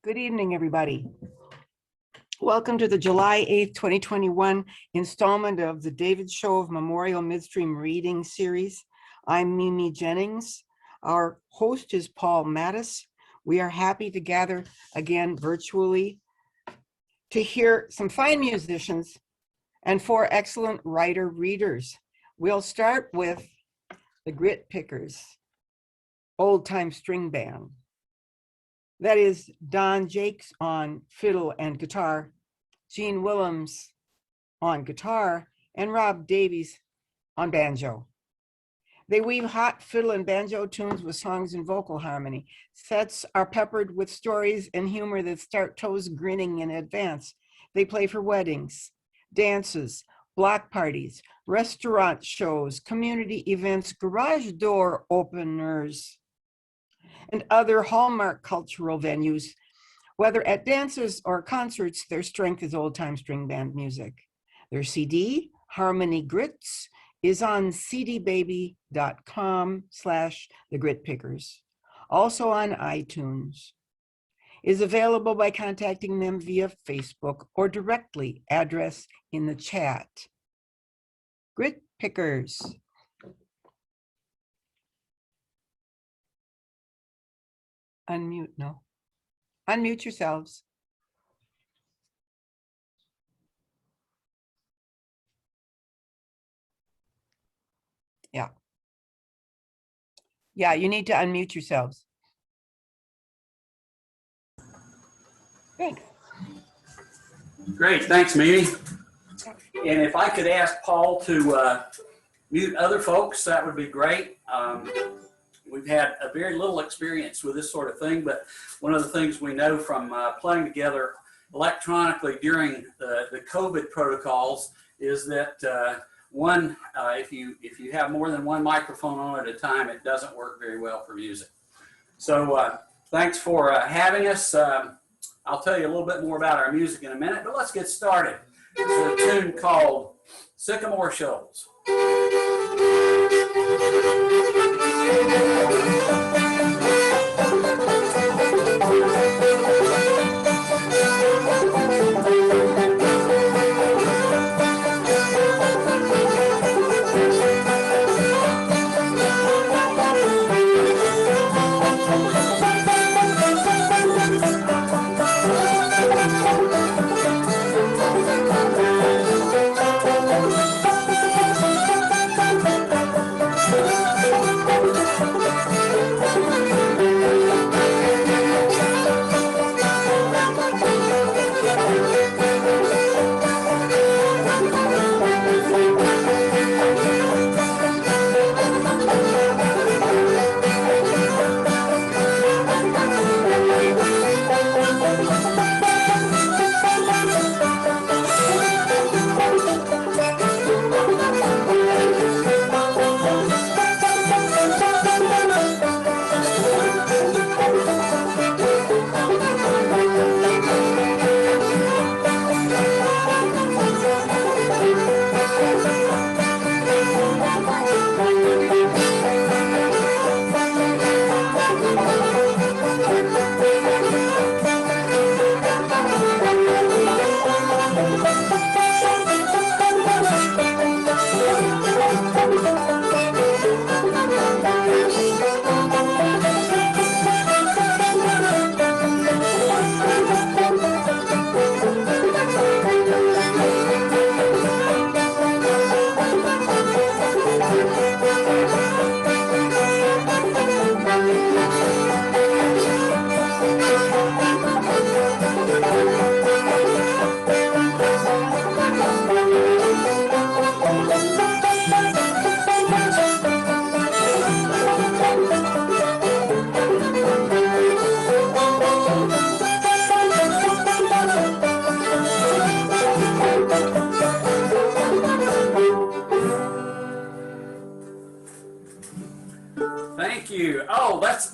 Good evening, everybody. Welcome to the July 8th, 2021 installment of the David Shove Memorial Midstream Reading Series. I'm Mimi Jennings. Our host is Paul Mattis. We are happy to gather again virtually to hear some fine musicians and 4 excellent writer-readers. We'll start with the Gritpickers, old-time string band. That is Don Jacques on fiddle and guitar, Gene Willms on guitar, and Rob Davies on banjo. They weave hot fiddle and banjo tunes with songs and vocal harmony. Sets are peppered with stories and humor that start toes grinning in advance. They play for weddings, dances, block parties, restaurant shows, community events, garage door openers, and other hallmark cultural venues. Whether at dances or concerts, their strength is old-time string band music. Their CD, Harmony Grits, is on cdbaby.com/The Gritpickers, also on iTunes. Is available by contacting them via Facebook or directly, address in the chat. Gritpickers. Unmute, no. Unmute yourselves. Yeah. Yeah, you need to unmute yourselves. Thanks. Great, thanks, Mimi. And if I could ask Paul to mute other folks, that would be great. We've had a very little experience with this sort of thing, but one of the things we know from playing together electronically during the COVID protocols is that if you have more than one microphone on at a time, it doesn't work very well for music. So thanks for having us. I'll tell you a little bit more about our music in a minute, but let's get started. This is a tune called Sycamore Shoals.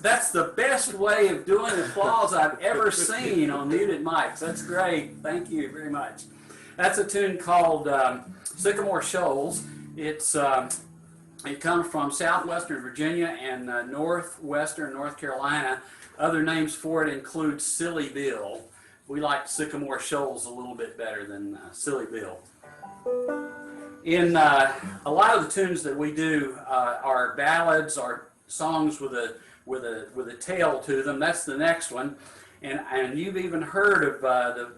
That's the best way of doing applause I've ever seen on muted mics. That's great. Thank you very much. That's a tune called Sycamore Shoals. It's It comes from southwestern Virginia and northwestern North Carolina. Other names for it include Silly Bill. We like Sycamore Shoals a little bit better than Silly Bill. In a lot of the tunes that we do are ballads, are songs with a tale to them. That's the next one, and you've even heard of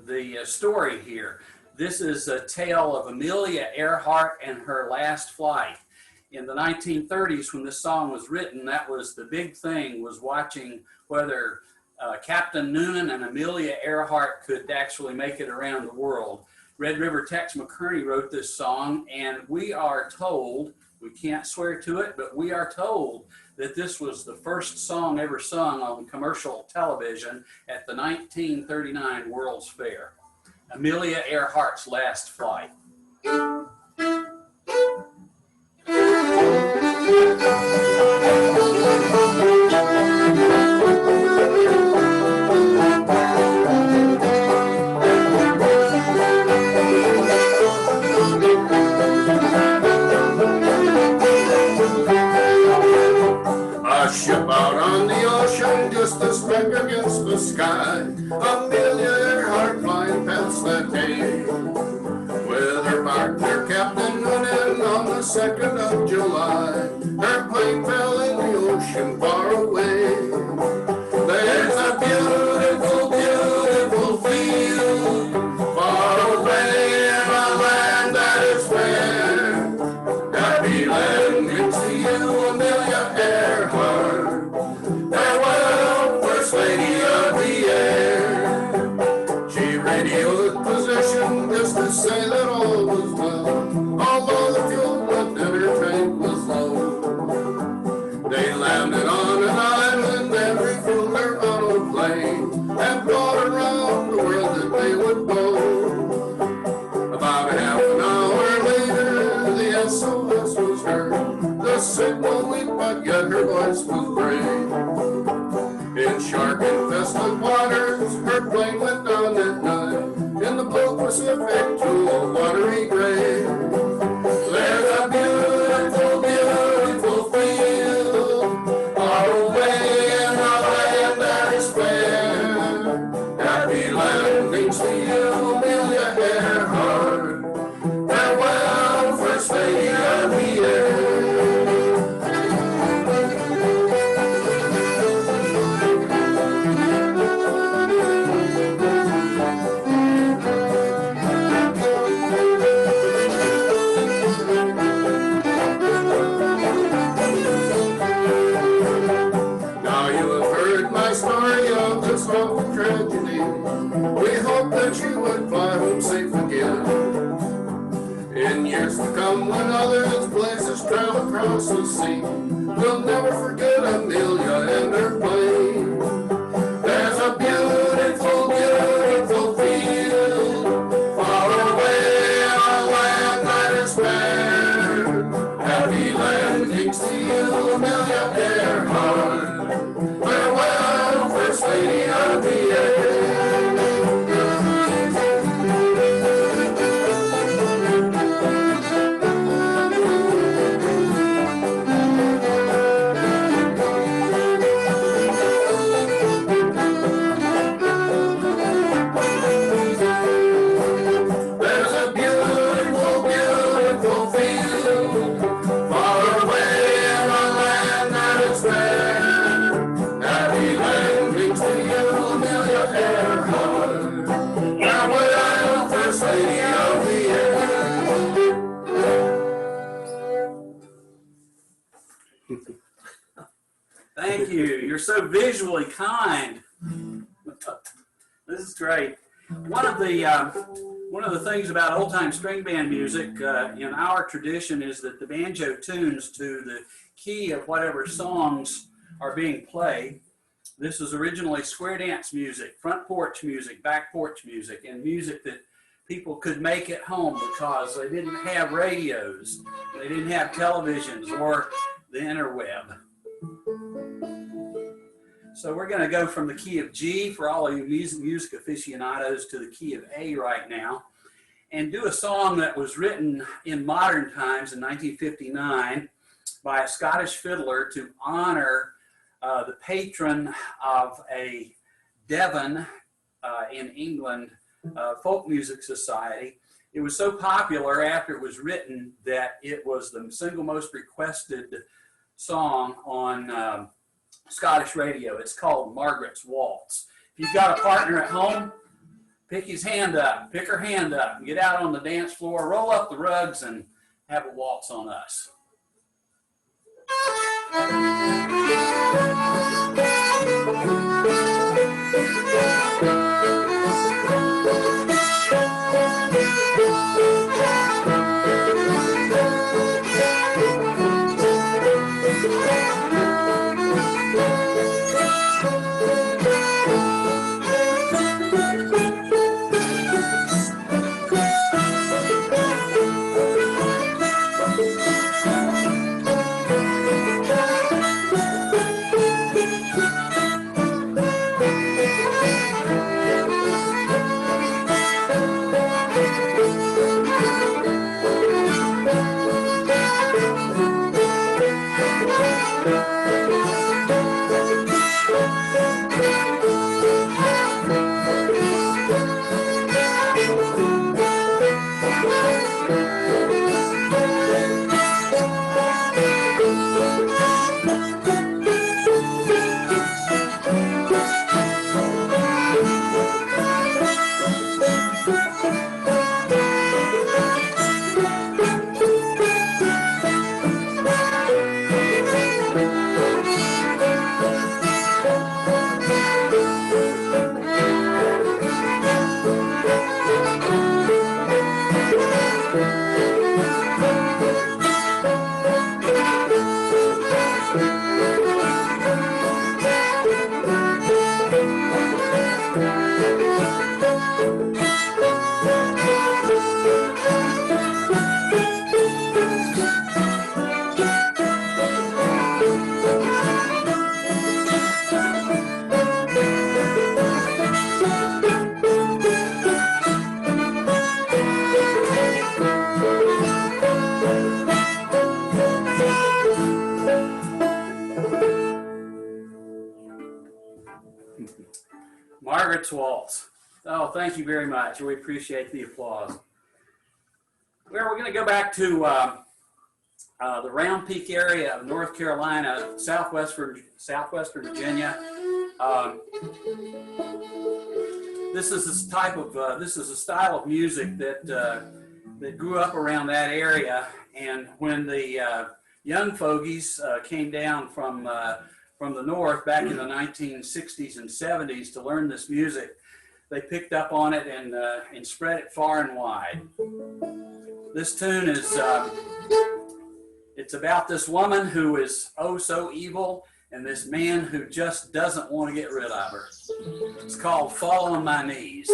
the story here. This is a tale of Amelia Earhart and her last flight. In the 1930s, when this song was written, that was the big thing, was watching whether Captain Noonan and Amelia Earhart could actually make it around the world. Red River Tex McCurney wrote this song, and we are told, we can't swear to it, but we are told that this was the first song ever sung on commercial television at the 1939 World's Fair. Amelia Earhart's Last Flight. Ship out on the ocean, just a speck against the sky. Amelia Earhart flying past that day, with her partner Captain Noonan on the 2nd of July. Her plane fell in the ocean far away. There's a beautiful, beautiful field far away in a land that is fair. Happy land means to you, Amelia Earhart. Lady of the air. She radioed position just to say that all was well, although the fuel left in her tank was low. They landed on an island and refueled her on a plane and brought around the world that they would go. About half an hour later, the SOS was heard. The signal weak, but yet her voice was brave. In shark-infested waters, her plane went down at night, in the blue Pacific to a watery grave. There's a beautiful, beautiful field, far away in a land that is fair. Happy landings to you, Amelia Earhart. Farewell, First Lady of the Air. Tragedy. We hope that you would fly home safe again. In years to come, when others' places travel across the sea, we'll never forget Amelia and her plane. There's a beautiful, beautiful field far away in a land that is fair. Happy landings to you, Amelia Earhart. Farewell, First Lady of the Air. There's a beautiful, beautiful field far away in a land that is fair. Happy landings to you, Amelia Earhart. Farewell, First Lady of the Air. Thank you. You're so visually kind. This is great. One of the things about old-time string band music in our tradition is that the banjo tunes to the key of whatever songs are being played. This is originally square dance music, front porch music, back porch music, and music that people could make at home because they didn't have radios, they didn't have televisions or the interweb. So we're going to go from the key of G for all of you music aficionados to the key of A right now and do a song that was written in modern times in 1959 by a Scottish fiddler to honor the patron of a Devon in England folk music society. It was so popular after it was written that it was the single most requested song on Scottish radio. It's called Margarets Waltz. If you've got a partner at home, pick his hand up, pick her hand up, get out on the dance floor, roll up the rugs, and have a waltz on us. Margarets Waltz. Oh, thank you very much. We appreciate the applause. Well, we're going to go back to the Round Peak area of North Carolina, southwestern Virginia. This is a style of music that grew up around that area. And when the young fogies came down from the north back in the 1960s and 70s to learn this music, they picked up on it and spread it far and wide. This tune is, it's about this woman who is oh so evil and this man who just doesn't want to get rid of her. It's called Fall on My Knees.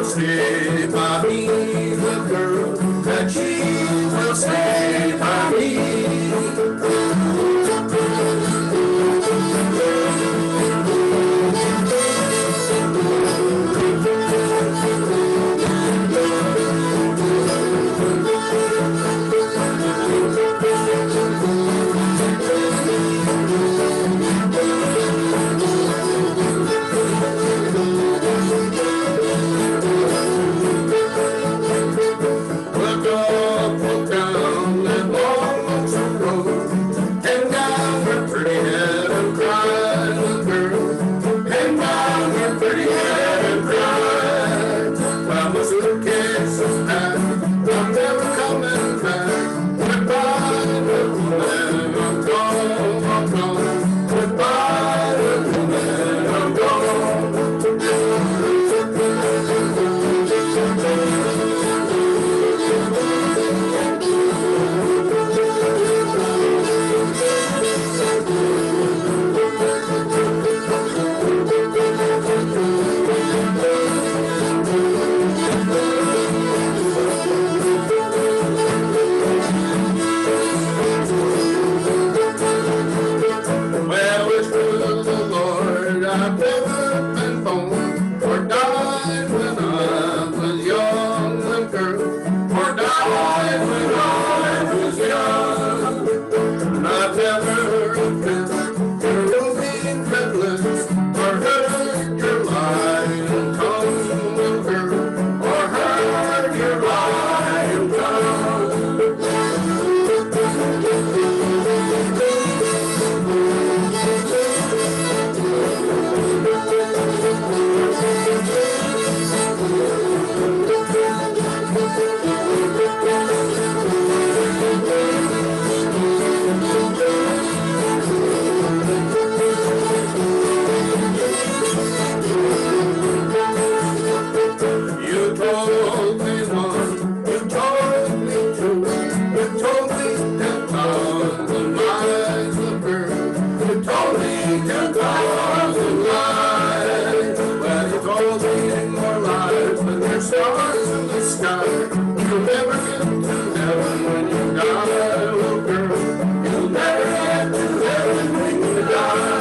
Stay by me, the girl, that she will stay by me. Look up, look down. there's stars in the sky. You'll never get to heaven when you die, oh girl. You'll never get to heaven when you die.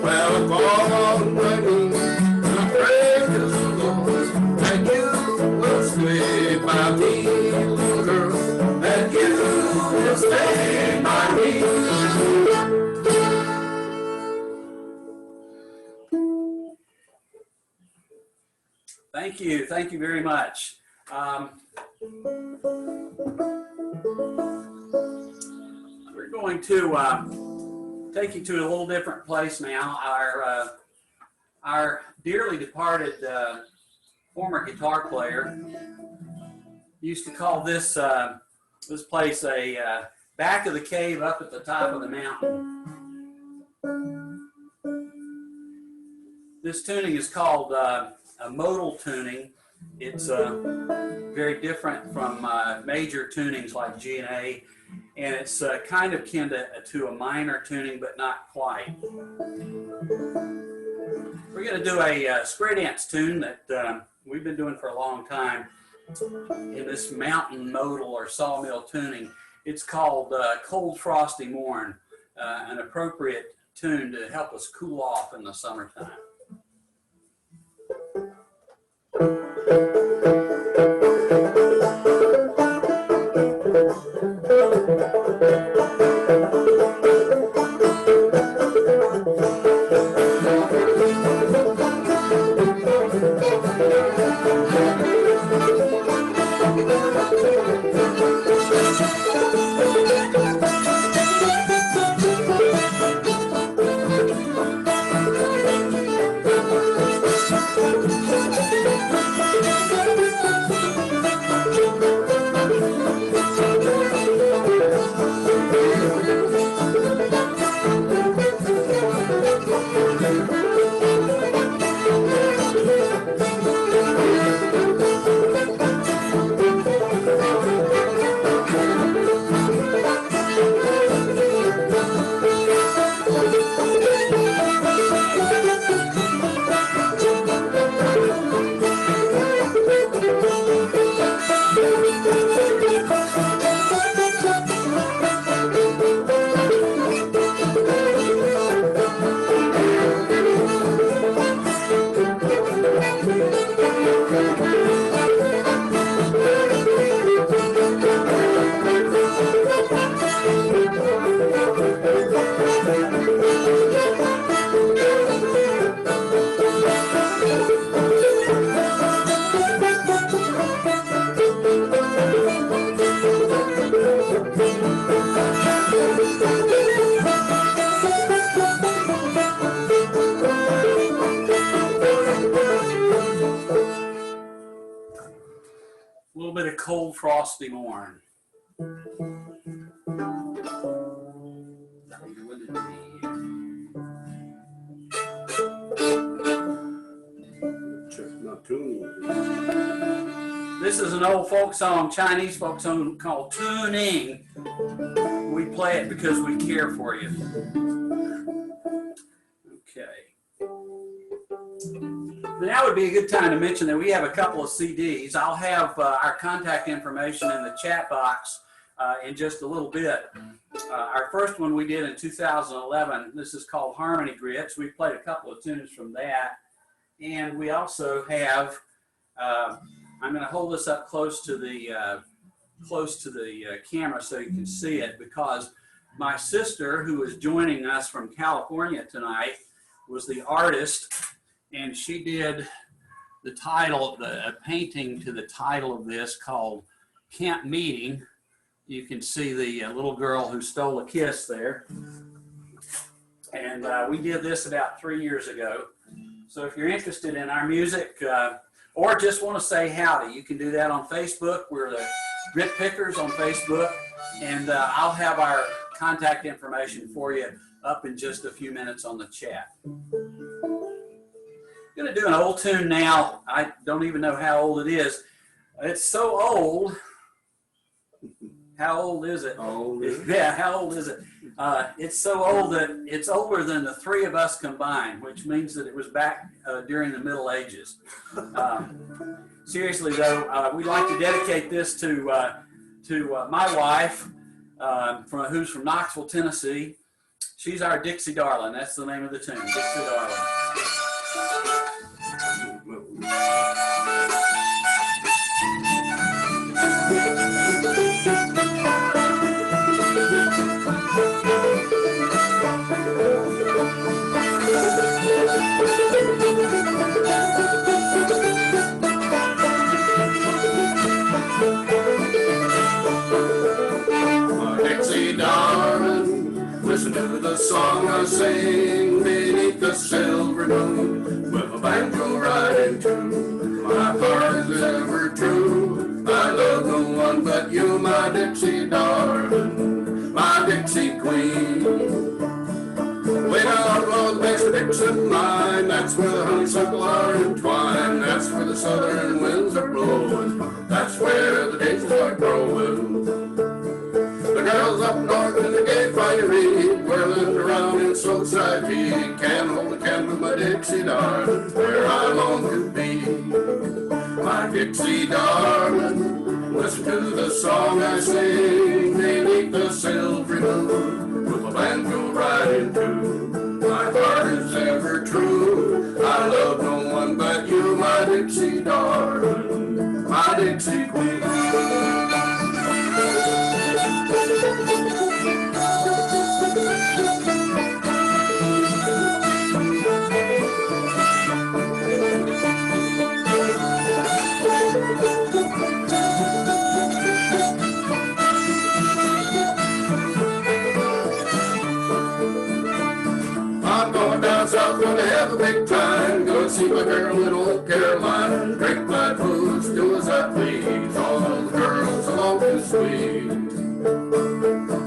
Well, fall on rain, the breakers of dawn, and you will stay by me, little girl, and you will stay by me. Thank you very much. We're going to take you to a little different place now. Our dearly departed former guitar player used to call this this place a back of the cave up at the top of the mountain. This tuning is called a modal tuning. It's very different from major tunings like G and A, and it's kind of akin to a minor tuning, but not quite. We're going to do a square dance tune that we've been doing for a long time in this mountain modal or sawmill tuning. It's called Cold Frosty Morn, an appropriate tune to help us cool off in the summertime. Cold Frosty Morn. This is an old folk song, Chinese folk song called Tuning. We play it because we care for you. Okay. Now would be a good time to mention that we have a couple of CDs. I'll have our contact information in the chat box in just a little bit. Our first one we did in 2011. This is called Harmony Grits. We played a couple of tunes from that. And we also have, I'm going to hold this up close to the camera so you can see it, because my sister, who is joining us from California tonight, was the artist, and she did the title, a painting to the title of this called Camp Meeting. You can see the little girl who stole a kiss there. And we did this about 3 years ago. So if you're interested in our music or just want to say howdy, you can do that on Facebook. We're the Gritpickers on Facebook. And I'll have our contact information for you up in just a few minutes on the chat. I'm going to do an old tune now. I don't even know how old it is. It's so old. How old is it? Yeah, how old is it? It's so old that it's older than the three of us combined, which means that it was back during the Middle Ages. Seriously though, we'd like to dedicate this to my wife, who's from Knoxville, Tennessee. She's our Dixie Darling. That's the name of the tune, Dixie Darling. Dixie darling, listen to the song I sing beneath the silver moon, with a banjo riding tune. My heart is ever true. I love no one but you, my Dixie darling, my Dixie queen. Way out on the banks of Dixon line, that's where the honeysuckle are entwined. That's where the southern winds are blowing. That's where the daisies are growing. The girls up north in the gay finery, whirling around in Southside heat, can't hold a candle to my Dixie darling, where I long to be. My Dixie darling, listen to the song I sing beneath the silvery moon, with a banjo riding tune. My heart is ever true. I love no one but you, my Dixie darling, my Dixie queen. I'm going down south, gonna have a big time. Gonna see my girl in old Carolina. Drink my booze, do as I please. All the girls along the suite.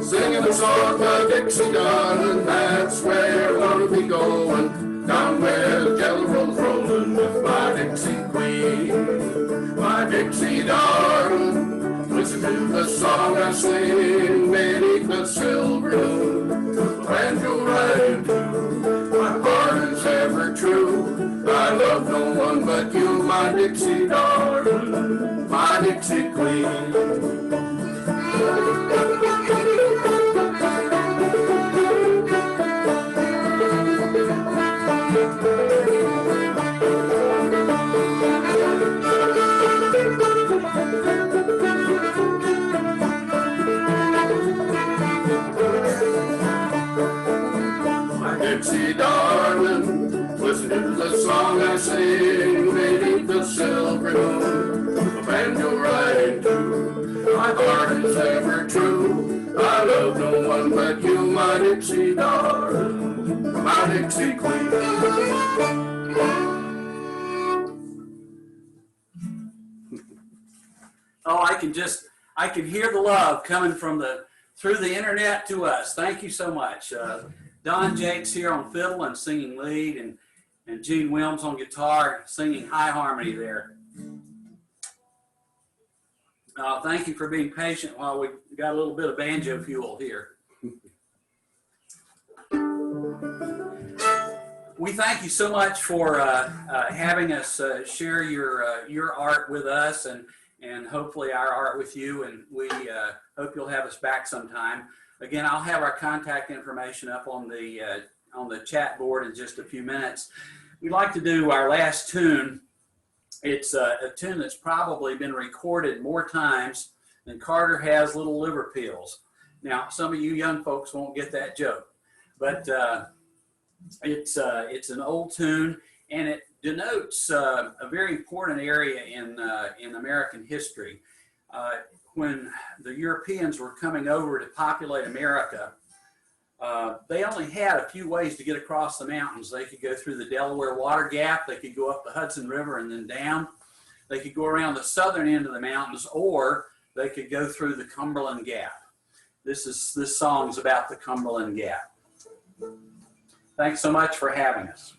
Singing a song by Dixie darling, that's where I wanna be going. Down where the jelly rolls rolling with my Dixie queen. My Dixie darling, listen to the song I sing beneath the silver moon, with the banjo riding tune. My heart is ever true. I love no one but you, my Dixie darling, my Dixie queen. Dixie darling, listen to the song I sing beneath the silver moon, with a banjo riding tune. My heart is ever true. I love no one but you, my Dixie darling, my Dixie queen. Oh, I can hear the love coming from through the internet to us. Thank you so much. Don Jacques here on fiddle and singing lead, and Gene Willms on guitar, singing high harmony there. Thank you for being patient while we got a little bit of banjo fuel here. We thank you so much for having us share your art with us, and hopefully our art with you, and we hope you'll have us back sometime. Again, I'll have our contact information up on the chat board in just a few minutes. We'd like to do our last tune. It's a tune that's probably been recorded more times than Carter has little liver pills. Now, some of you young folks won't get that joke, but it's an old tune, and it denotes a very important area in American history. When the Europeans were coming over to populate America, they only had a few ways to get across the mountains. They could go through the Delaware Water Gap, they could go up the Hudson River and then down. They could go around the southern end of the mountains, or they could go through the Cumberland Gap. This song's about the Cumberland Gap. Thanks so much for having us.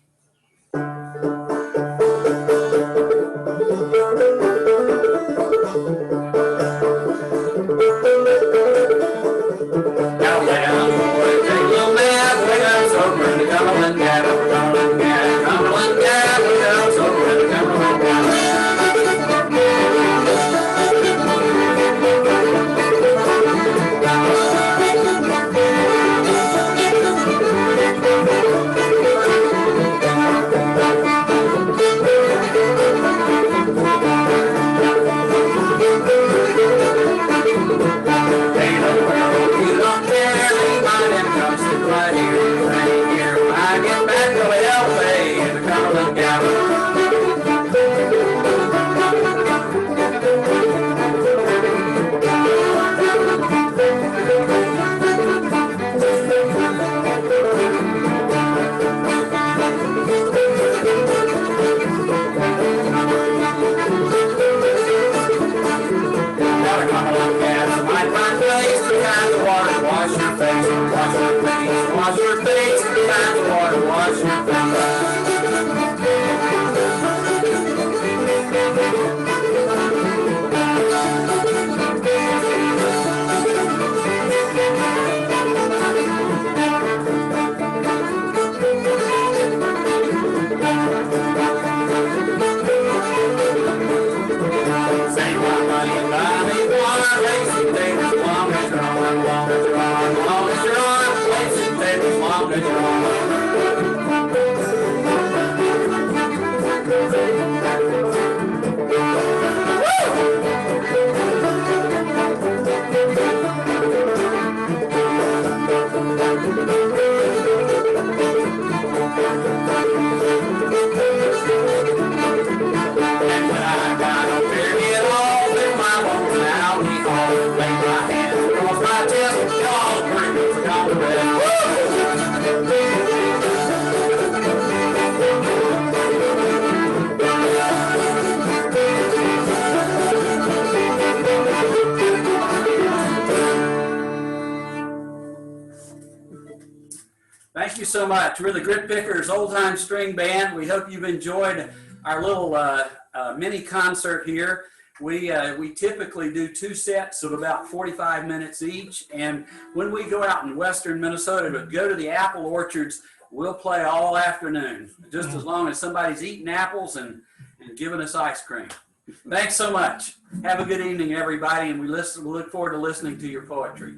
Thank you so much. We're the Gritpickers Old Time String Band. We hope you've enjoyed our little mini concert here. We typically do 2 sets of about 45 minutes each. And when we go out in western Minnesota to go to the apple orchards, we'll play all afternoon, just as long as somebody's eating apples and giving us ice cream. Thanks so much. Have a good evening, everybody, and we look forward to listening to your poetry.